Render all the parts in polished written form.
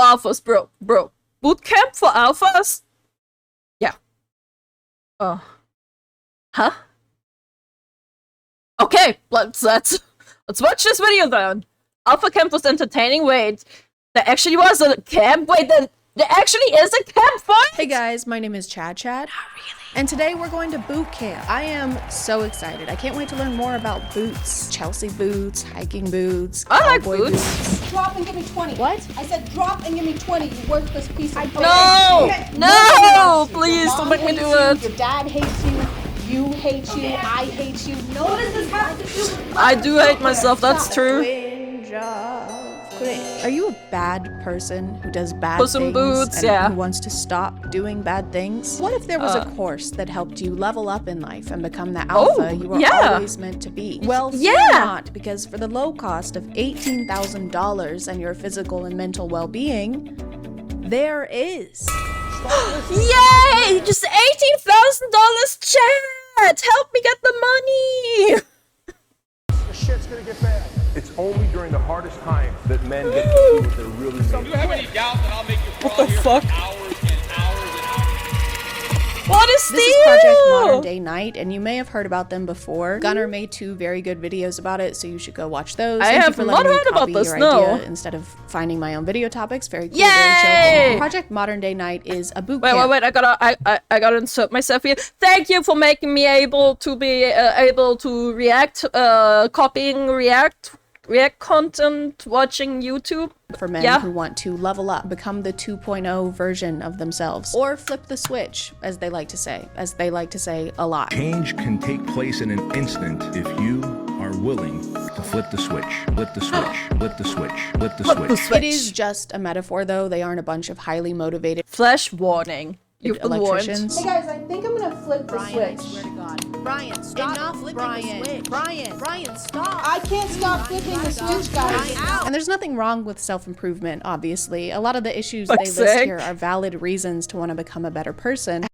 for ALPHAS, bro. Bootcamp for ALPHAS? Yeah. Huh? Okay, let's watch this video then. Alpha Camp was entertaining. Wait, there actually was a camp? Wait, there actually is a campfire? Hey guys, my name is Chad. And today we're going to boot camp. I am so excited. I can't wait to learn more about boots. Chelsea boots, hiking boots, I like cowboy boots. Drop and give me 20. What? I said drop and give me 20, you worthless piece of No, please don't make me do it. Your dad hates you. You hate you. I hate you. No, what does this have to do with I do hate myself, that's true. Are you a bad person who does bad Puss in things Boots, and yeah. who wants to stop doing bad things? What if there was a course that helped you level up in life and become the alpha you were always meant to be? Well, fear not, because for the low cost of $18,000 and your physical and mental well-being, there is. Yay! Just $18,000, chat! Help me get the money! The shit's gonna get bad. It's only during the hardest time that men get to see what they're really made of. Do you have any doubt that I'll make you What crawl the here fuck? for hours and hours and hours? What is This is Project Modern Day Night, and you may have heard about them before. Gunnar made 2 very good videos about it, so you should go watch those. I Thank you have for not letting me heard about copy this, your no. idea instead of finding my own video topics. Very cool, Yay! very chill. Project Modern Day Night is a boot camp. Wait, I gotta insert myself here. Thank you for making me able to react, copying React content, watching YouTube. For men who want to level up, become the 2.0 version of themselves, or flip the switch, as they like to say a lot. Change can take place in an instant if you are willing to flip the switch, flip the switch, flip the switch, flip the switch. It is just a metaphor, though. They aren't a bunch of highly motivated Flash warning. You've been warned. electricians. Hey guys, I think I'm gonna flip the switch. Brian, stop. Enough flipping the switch. Brian, stop. I can't stop flipping the switch, guys. And there's nothing wrong with self-improvement, obviously. A lot of the issues they Fuck's list sake. here are valid reasons to want to become a better person.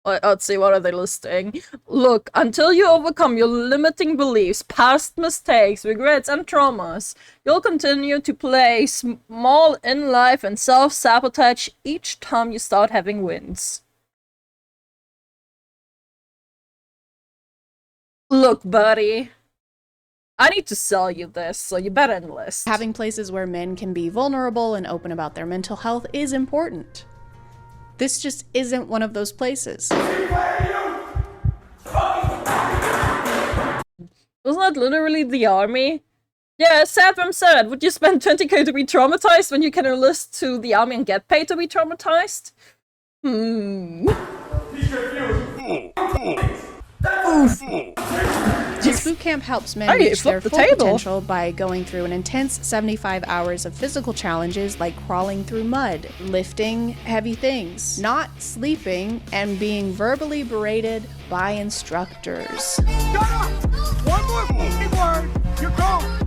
Let's see, what are they listing? Look, until you overcome your limiting beliefs, past mistakes, regrets, and traumas, you'll continue to play small in life and self-sabotage each time you start having wins. Look, buddy. I need to sell you this, so you better enlist. Having places where men can be vulnerable and open about their mental health is important. This just isn't one of those places. Wasn't that literally the army? Yeah, Saddam said, would you spend 20k to be traumatized when you can enlist to the army and get paid to be traumatized? This boot camp helps men Hey, reach their flip full the table. potential by going through an intense 75 hours of physical challenges like crawling through mud, lifting heavy things, not sleeping, and being verbally berated by instructors. One more word, you're gone.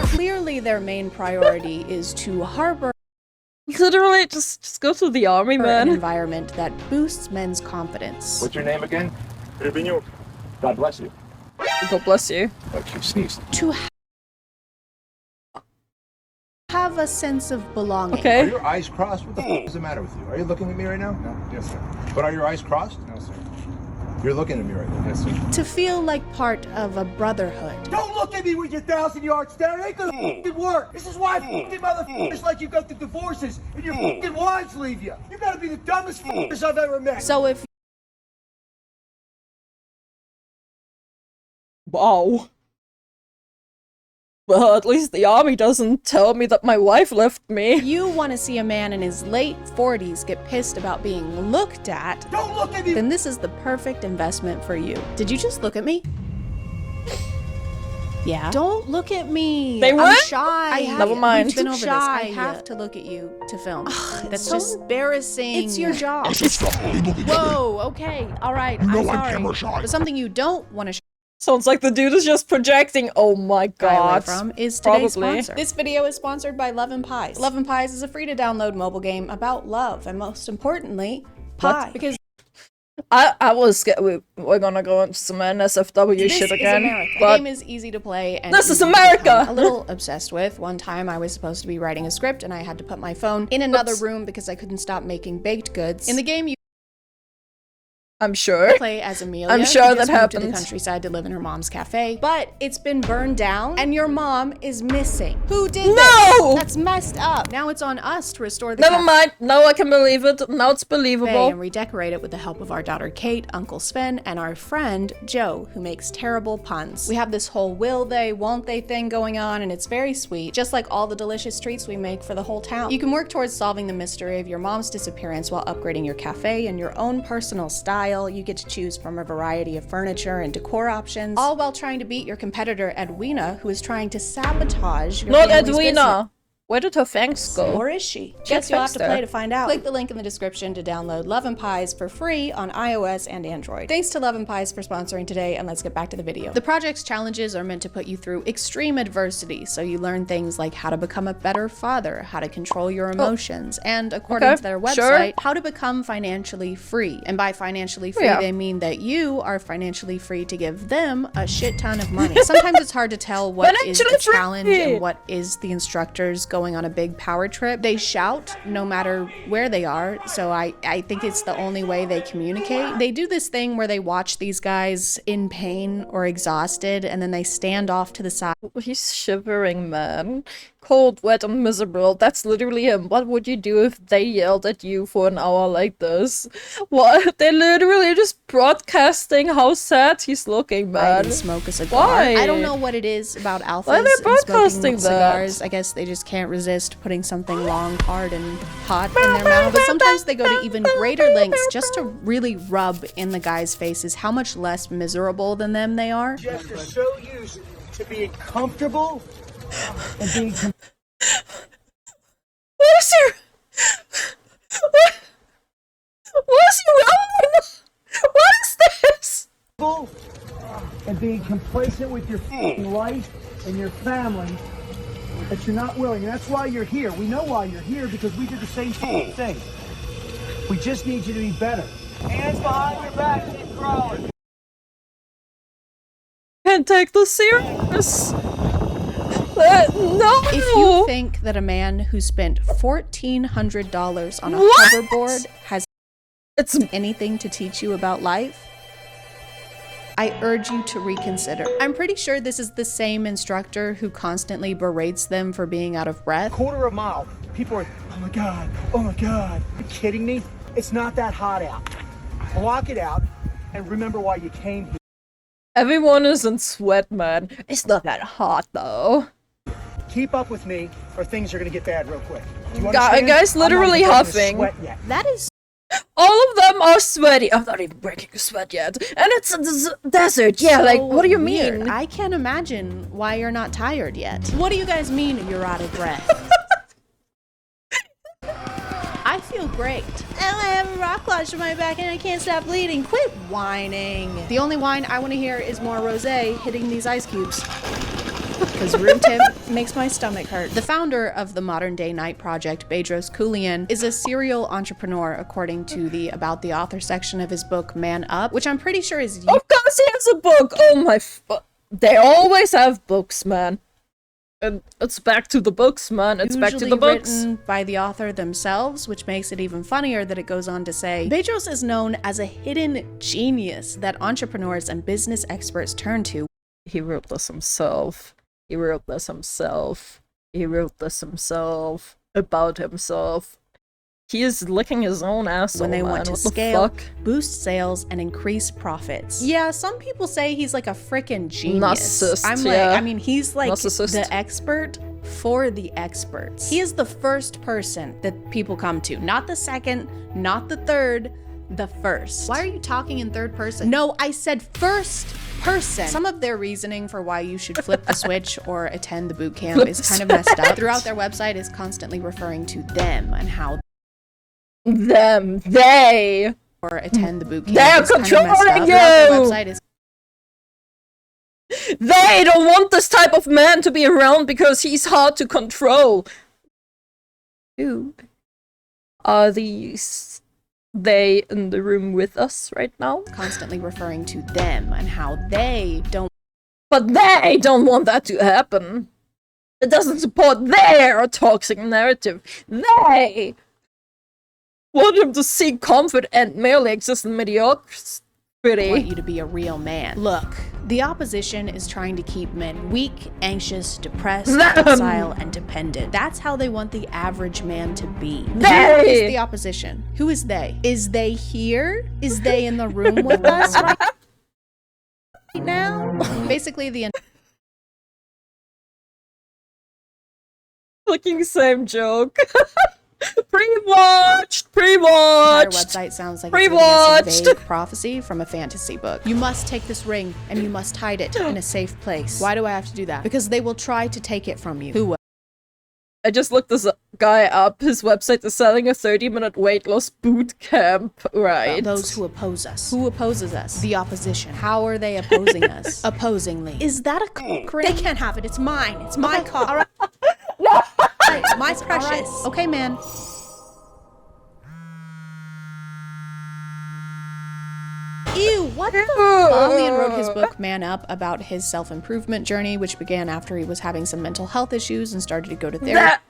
Clearly, their main priority is to harbor Literally, just go to the army, an man. environment that boosts men's confidence. What's your name again? Irvinho. God bless you. God bless you. Like you sneezed. To have a sense of belonging. Are Okay. your eyes crossed? What the f is the matter with you? Are you looking at me right now? No. Yes, sir. But are your eyes crossed? No, sir. You're looking at me right now. Yes, sir. To feel like part of a brotherhood. Don't look at me with your 1,000-yard stare. It ain't gonna f***ing work. This is why f***ing motherfuckers like you go through divorces and your f***ing wives leave you. You gotta be the dumbest f***ers I've ever met. So if Wow. Well, at least the army doesn't tell me that my wife left me. you want to see a man in his late 40s get pissed about being looked at, Don't look at me. then this is the perfect investment for you. Did you just look at me? Yeah. Don't look at me. They I'm would? shy. Never mind. We've been Too over this. shy. I have to look at you to film. That's so just embarrassing. It's your job. Whoa. Okay. All right. I'm sorry. But something you don't want to Sounds like the dude is just projecting. Oh my shy away god. from is today's Probably. sponsor. This video is sponsored by Love and Pies. Love and Pies is a free to download mobile game about love and most importantly, pie. What? Because We're gonna go into some NSFW shit again. This is America. But The game is easy to play and this is easy to America! become a little obsessed with. One time I was supposed to be writing a script and I had to put my phone in another room because I couldn't stop making baked goods. In the game, you I'm sure. play as Amelia. I'm sure who that just moved to the happened. countryside to live in her mom's cafe, but it's been burned down and your mom is missing. Who did No! this? That's messed up. Now it's on us to restore the Never cafe mind. Now I can believe it. Now it's believable. and redecorate it with the help of our daughter Kate, Uncle Sven, and our friend Joe, who makes terrible puns. We have this whole will they, won't they thing going on, and it's very sweet, just like all the delicious treats we make for the whole town. You can work towards solving the mystery of your mom's disappearance while upgrading your cafe in your own personal style. You get to choose from a variety of furniture and decor options, all while trying to beat your competitor Edwina, who is trying to sabotage your Not family's Edwina. business. Where did her fangs go? Or is she? Guess you'll have to fixed her. play to find out. Click the link in the description to download Love and Pies for free on iOS and Android. Thanks to Love and Pies for sponsoring today, and let's get back to the video. The project's challenges are meant to put you through extreme adversity, so you learn things like how to become a better father, how to control your emotions, and according to their website, how to become financially free. And by financially free, they mean that you are financially free to give them a shit ton of money. Sometimes it's hard to tell what is the Financially challenge free. and what is the instructors going on a big power trip. They shout no matter where they are, so I think it's the only way they communicate. They do this thing where they watch these guys in pain or exhausted, and then they stand off to the side. He's shivering, man. Cold, wet, and miserable. That's literally him. What would you do if they yelled at you for an hour like this? What? They're literally just broadcasting how sad he's looking, man. And smoke a cigar. Why? I don't know what it is about alphas Why are they and broadcasting smoking that? cigars. I guess they just can't resist putting something long, hard, and hot in their mouth. But sometimes they go to even greater lengths just to really rub in the guys' faces how much less miserable than them they are. Just are so used to being comfortable and being What is your... What is your wrong? What is this? comfortable and being complacent with your f***ing life and your family that you're not willing. And that's why you're here. We know why you're here because we did the same thing. We just need you to be better. Hands behind your back, keep growing. Can't take this serious. No. If you think that a man who spent $1,400 on a What? hoverboard has It's anything to teach you about life, I urge you to reconsider. I'm pretty sure this is the same instructor who constantly berates them for being out of breath. Quarter of a mile. People are, oh my God, oh my God. Are you kidding me? It's not that hot out. Block it out and remember why you came here. everyone is in sweat, man. It's not that hot though. Keep up with me or things are gonna get bad real quick. Do you Guy- understand? guy's I'm not literally even breaking a huffing. sweat yet. That is All of them are sweaty. I'm not even breaking a sweat yet. And it's a desert. Yeah, like, so what do you weird. mean? I can't imagine why you're not tired yet. What do you guys mean you're out of breath? I feel great. And I have a rock lodged in my back and I can't stop bleeding. Quit whining. The only whine I want to hear is more rosé hitting these ice cubes. Because room temp makes my stomach hurt. The founder of the Modern Day Night Project, Bedros Keuilian, is a serial entrepreneur according to the About the Author section of his book Man Up, which I'm pretty sure is Of course he has a book. Oh my... They always have books, man. And it's back to the books, man. It's back to usually the books. written by the author themselves, which makes it even funnier that it goes on to say, Bedros is known as a hidden genius that entrepreneurs and business experts turn to. He wrote this himself. He wrote this himself. He wrote this himself. About himself. He is licking his own asshole, When they man. want to What the scale, fuck? boost sales, and increase profits. Yeah, some people say he's like a frickin' genius. Narcissist, I'm like, yeah. I mean, he's like Narcissist. the expert for the experts. He is the first person that people come to. Not the second, not the third, the first. Why are you talking in third person? No, I said first person. Some of their reasoning for why you should flip the switch or attend the boot camp is kind of messed up. Throughout their website is constantly referring to them and how Them. They. or attend the boot camp They're is kind of messed up. controlling Throughout their you! website is They don't want this type of man to be around because he's hard to control. Who are these they in the room with us right now. Constantly referring to them and how they don't. But they don't want that to happen. It doesn't support their toxic narrative. They want him to seek comfort and merely exist in mediocrity. Want you to be a real man. Look, the opposition is trying to keep men weak, anxious, depressed, docile, and dependent. That's how they want the average man to be. Who is the opposition? Who is they? Is they here? Is they in the room with us right now? Basically, the fucking same joke. Pre-watched! entire website sounds like it's reading us a vague prophecy from a fantasy book. You must take this ring and you must hide it in a safe place. Why do I have to do that? Because they will try to take it from you. Who will? I just looked this guy up. His website is selling a 30-minute weight loss boot camp, right? Those who oppose us. Who opposes us? The opposition. How are they opposing us? Opposingly. Is that a cock ring? They can't have it. It's mine. It's my cock. All right. No! My precious. Right. Okay, man. Ew, what the? Balian wrote his book Man Up about his self-improvement journey, which began after he was having some mental health issues and started to go to therapy.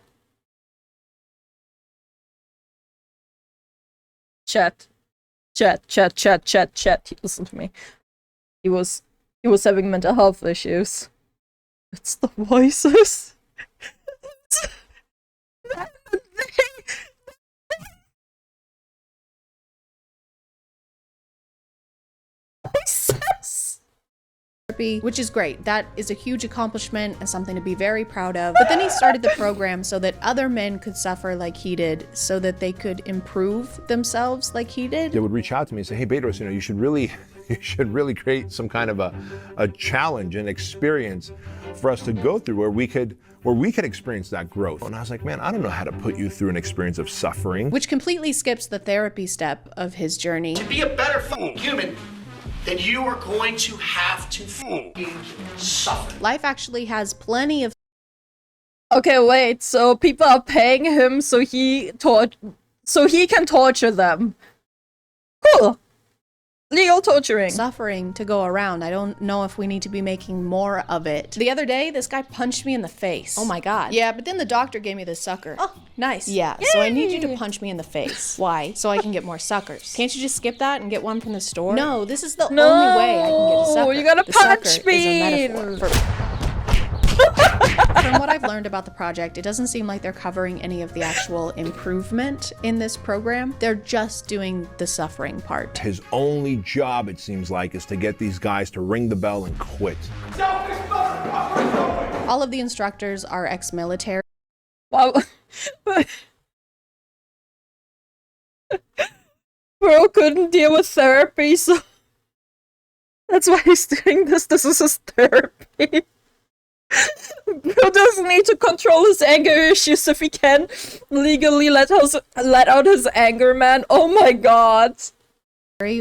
Chat. Listen to me. He was having mental health issues. It's the voices. Which is great. That is a huge accomplishment and something to be very proud of. But then he started the program so that other men could suffer like he did, so that they could improve themselves like he did. They would reach out to me and say, hey, Bedros, you should really create some kind of a challenge and experience for us to go through where we could experience that growth. And I was like, man, I don't know how to put you through an experience of suffering. Which completely skips the therapy step of his journey. To be a better human, then you are going to have to suffer. Life actually has plenty of. Okay, wait. So people are paying him so he can torture them. Cool. Legal torturing. Suffering to go around. I don't know if we need to be making more of it. The other day, this guy punched me in the face. Oh my god. Yeah, but then the doctor gave me this sucker. Oh, nice. Yeah, yay! So I need you to punch me in the face. Why? So I can get more suckers. Can't you just skip that and get one from the store? No, this is the only way I can get a sucker. You gotta the punch me! Is a metaphor for From what I've learned about the project, it doesn't seem like they're covering any of the actual improvement in this program. They're just doing the suffering part. His only job, it seems like, is to get these guys to ring the bell and quit. All of the instructors are ex-military. Wow. Bro couldn't deal with therapy, so that's why he's doing this. This is his therapy. Bro doesn't need to control his anger issues if he can legally let out his anger, man. Oh my god.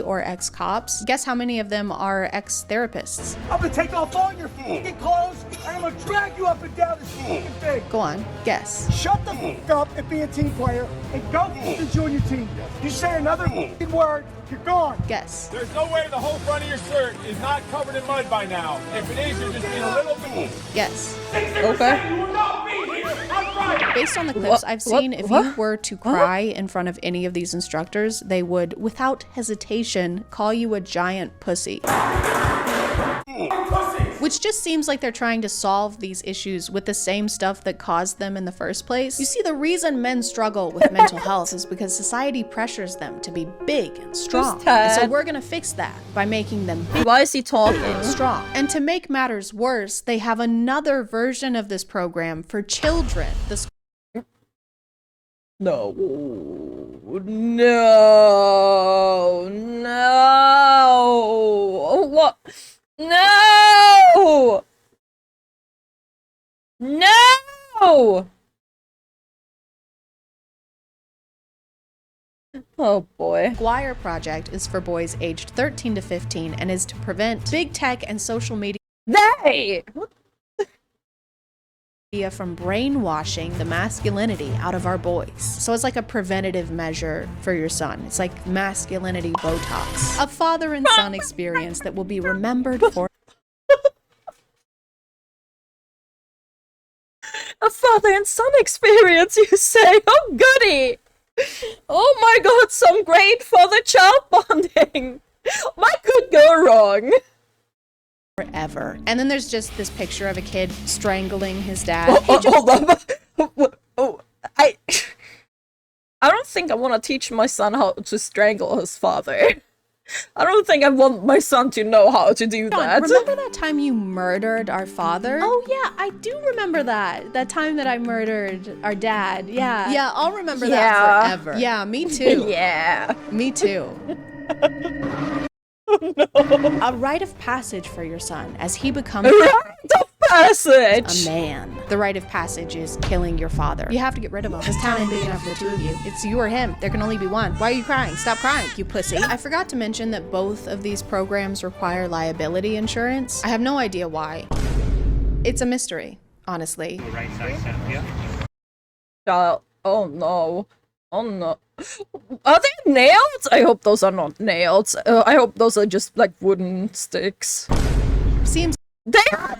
Or ex-cops. Guess how many of them are ex-therapists? I'm gonna take off all your fucking clothes and I'm gonna drag you up and down this fucking thing. Go on, guess. Shut the fuck up and be a team player and go to join your team. You say another fucking word, you're gone. Guess. There's no way the whole front of your shirt is not covered in mud by now. If it is, you're just being a little bit. Guess. Okay. You will not be here. I'm right. Based on the clips I've seen, if you were to cry in front of any of these instructors, they would, without hesitation, call you a giant pussy. Which just seems like they're trying to solve these issues with the same stuff that caused them in the first place. You see, the reason men struggle with mental health is because society pressures them to be big and strong. And so we're gonna fix that by making them big. Why is he talking? And strong. And to make matters worse, they have another version of this program for children. No. What? No! No! Oh boy. Squire Project is for boys aged 13 to 15 and is to prevent big tech and social media. They! from brainwashing the masculinity out of our boys. So it's like a preventative measure for your son. It's like masculinity Botox. A father and son experience that will be remembered for a father and son experience, you say? Oh, goody! Oh my god, some great father-child bonding! What could go wrong? forever. And then there's just this picture of a kid strangling his dad. Hold on. I don't think I want to teach my son how to strangle his father. I don't think I want my son to know how to do that. Remember that time you murdered our father? Oh yeah, I do remember that. That time that I murdered our dad. Yeah. Yeah, I'll remember that forever. Yeah, me too. Yeah. Me too. No. A rite of passage for your son as he becomes a rite of passage. A man. The rite of passage is killing your father. You have to get rid of him. This town ain't big enough for the two of you. It's you or him. There can only be one. Why are you crying? Stop crying, you pussy. I forgot to mention that both of these programs require liability insurance. I have no idea why. It's a mystery, honestly. Oh no. Oh no. Are they nails? I hope those are not nails. I hope those are just like wooden sticks. Seems they are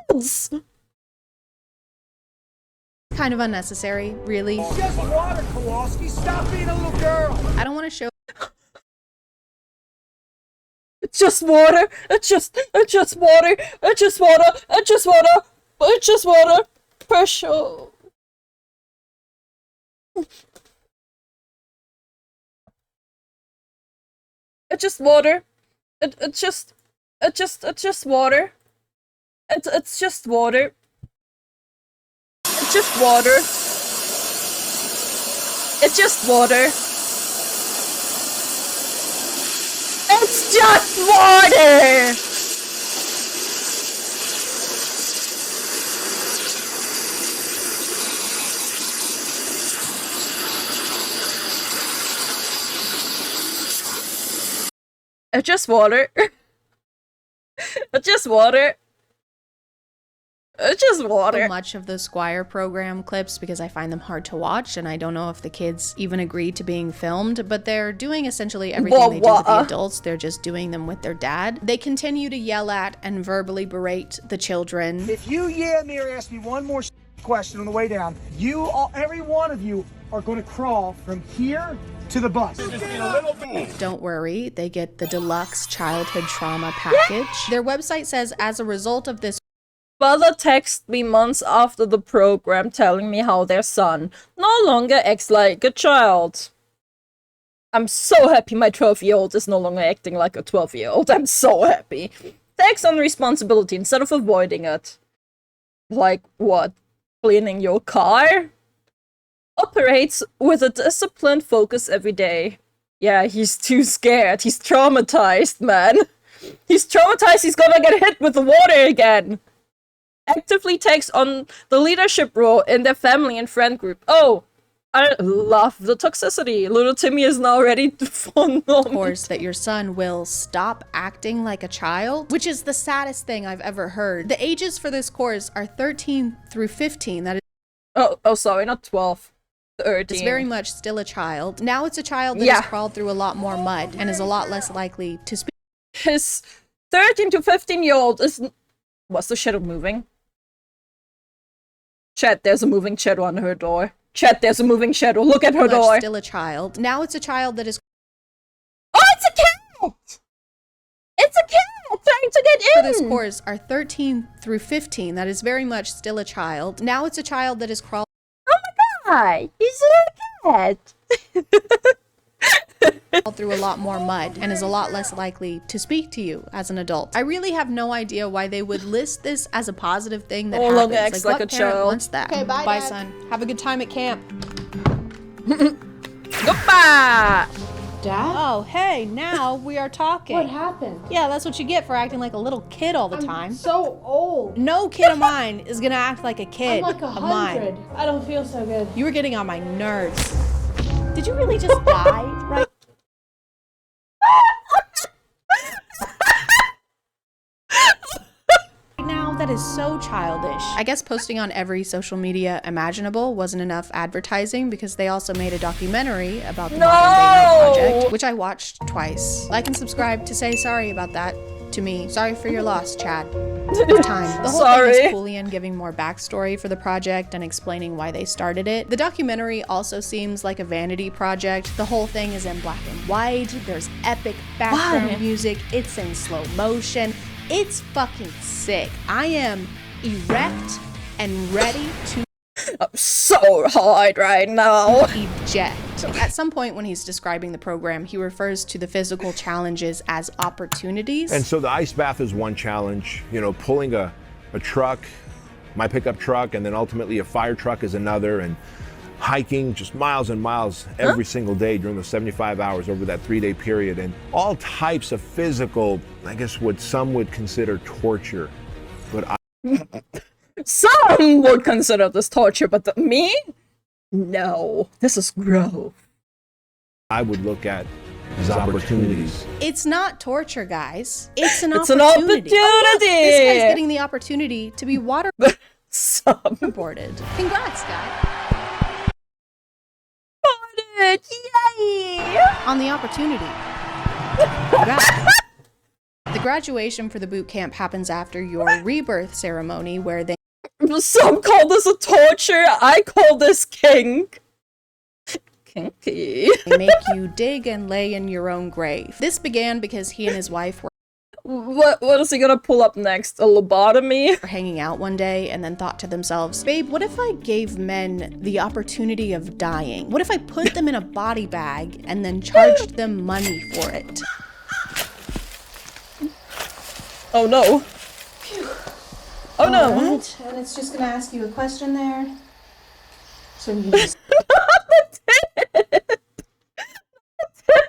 nails! Kind of unnecessary, really. It's just water, Kowalski. Stop being a little girl. I don't want to show. It's just water. It's just water. It's just water. It's just water. It's just water. Pressure. It's just water. It's just water. It's just water. It's just water. It's just water. It's just water! It's just water. It's just water. It's just water. So much of the Squire program clips because I find them hard to watch, and I don't know if the kids even agree to being filmed, but they're doing essentially everything they do with the adults. They're just doing them with their dad. They continue to yell at and verbally berate the children. If you yell at me or ask me one more question on the way down, you all, every one of you, are going to crawl from here to the bus. Don't worry, they get the deluxe childhood trauma package. Their website says, as a result of this, father texted me months after the program telling me how their son no longer acts like a child. I'm so happy my 12-year-old is no longer acting like a 12-year-old. I'm so happy. Takes on responsibility instead of avoiding it. Like what? Cleaning your car? Operates with a disciplined focus every day. Yeah, he's too scared. He's traumatized, man. He's traumatized. He's gonna get hit with the water again. Actively takes on the leadership role in their family and friend group. Oh, I love the toxicity. Little Timmy is now ready for normal. Of course, that your son will stop acting like a child, which is the saddest thing I've ever heard. The ages for this course are 13 through 15. That is oh, sorry, not 12. 13. It's very much still a child. Now it's a child that has crawled through a lot more mud and is a lot less likely to speak. His 13 to 15-year-old is... Was the shadow moving? Chat, there's a moving shadow on her door. Chat, there's a moving shadow. Look at her door. Still a child. Now it's a child that is... Oh, it's a cat! It's a cat trying to get in! For this course are 13 through 15. That is very much still a child. Now it's a child that is crawled... Hi, he's a cat. through a lot more mud and is a lot less likely to speak to you as an adult. I really have no idea why they would list this as a positive thing that happens. Acts like what a parent child. wants that? Okay, bye, Bye, Dad. son. Have a good time at camp. Goodbye! Dad? Oh, hey, now we are talking. What happened? Yeah, that's what you get for acting like a little kid all the I'm time. so old. No kid of mine is gonna act like a kid I'm like of mine. 100. I don't feel so good. You were getting on my nerves. Did you really just die right now that That is so childish. I guess posting on every social media imaginable wasn't enough advertising because they also made a documentary about the Modern Day Night Project, which I watched twice. Like and subscribe to say sorry about that to me. Sorry for your loss, Chad. Time. The whole thing is Julian giving more backstory for the project and explaining why they started it. The documentary also seems like a vanity project. The whole thing is in black and white. There's epic background music. It's in slow motion. It's fucking sick. I am erect and ready to I'm so hard right now. eject. At some point when he's describing the program, he refers to the physical challenges as opportunities. And so the ice bath is one challenge, you know, pulling a truck, my pickup truck, and then ultimately a fire truck is another, and hiking just miles and miles every single day during those 75 hours over that 3-day period, and all types of physical, I guess what some would consider torture. But Some would consider this torture, but me? No, this is growth. I would look at as opportunities. It's not torture, guys. It's an It's opportunity. an opportunity. Oh, look, this guy's getting the opportunity to be waterboarded. Congrats, guy. Yay! On the opportunity. Congrats. The graduation for the boot camp happens after your rebirth ceremony, where they Some call this a torture. I call this kink. Kinky. make you dig and lay in your own grave. This began because he and his wife were What is he gonna pull up next? A lobotomy? hanging out one day and then thought to themselves, babe, what if I gave men the opportunity of dying? What if I put them in a body bag and then charged them money for it? Oh no. Oh no. Alright, and it's just gonna ask you a question there. So you just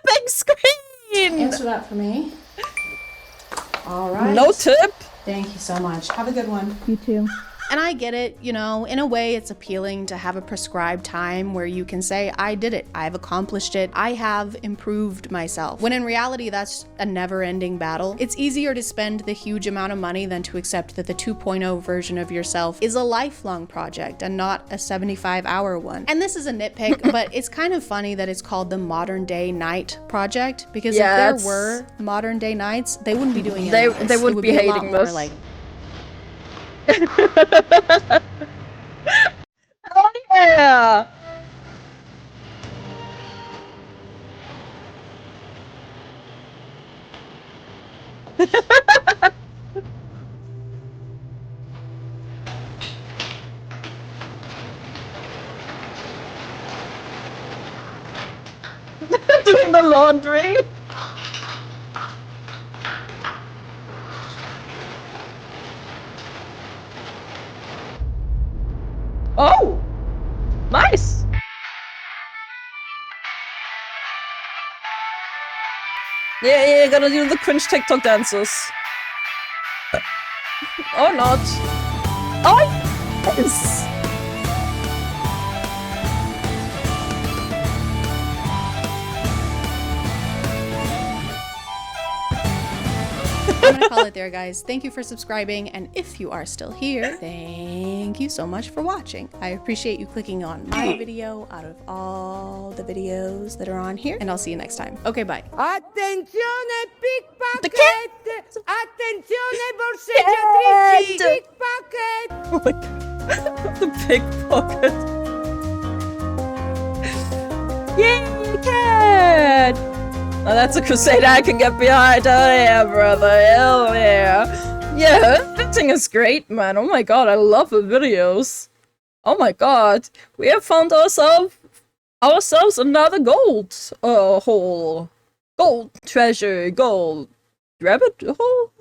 Big screen! answer that for me. Alright. No tip? Thank you so much. Have a good one. You too. And I get it, you know, in a way it's appealing to have a prescribed time where you can say, I did it, I've accomplished it, I have improved myself. When in reality, that's a never-ending battle. It's easier to spend the huge amount of money than to accept that the 2.0 version of yourself is a lifelong project and not a 75-hour one. And this is a nitpick, but it's kind of funny that it's called the Modern Day Night Project, because if there were modern day nights, they wouldn't be doing any of this. They would It would be a lot hating more this. like Oh yeah! Doing the laundry. Oh! Nice! Yeah, gotta do the cringe TikTok dances. Or not. Oh, yes! I'm gonna call it there, guys. Thank you for subscribing, and if you are still here, thank you so much for watching. I appreciate you clicking on my video out of all the videos that are on here, and I'll see you next time. Okay, bye. Attenzione pickpocket! Attenzione borseggiatrici! Pickpocket! Oh my god. The pickpocket. Yay, cat! Now that's a crusade I can get behind. Oh yeah, brother. Hell yeah. Yeah, editing is great, man. Oh my god, I love the videos. Oh my god. We have found ourselves another gold hole. Gold treasure, gold rabbit hole?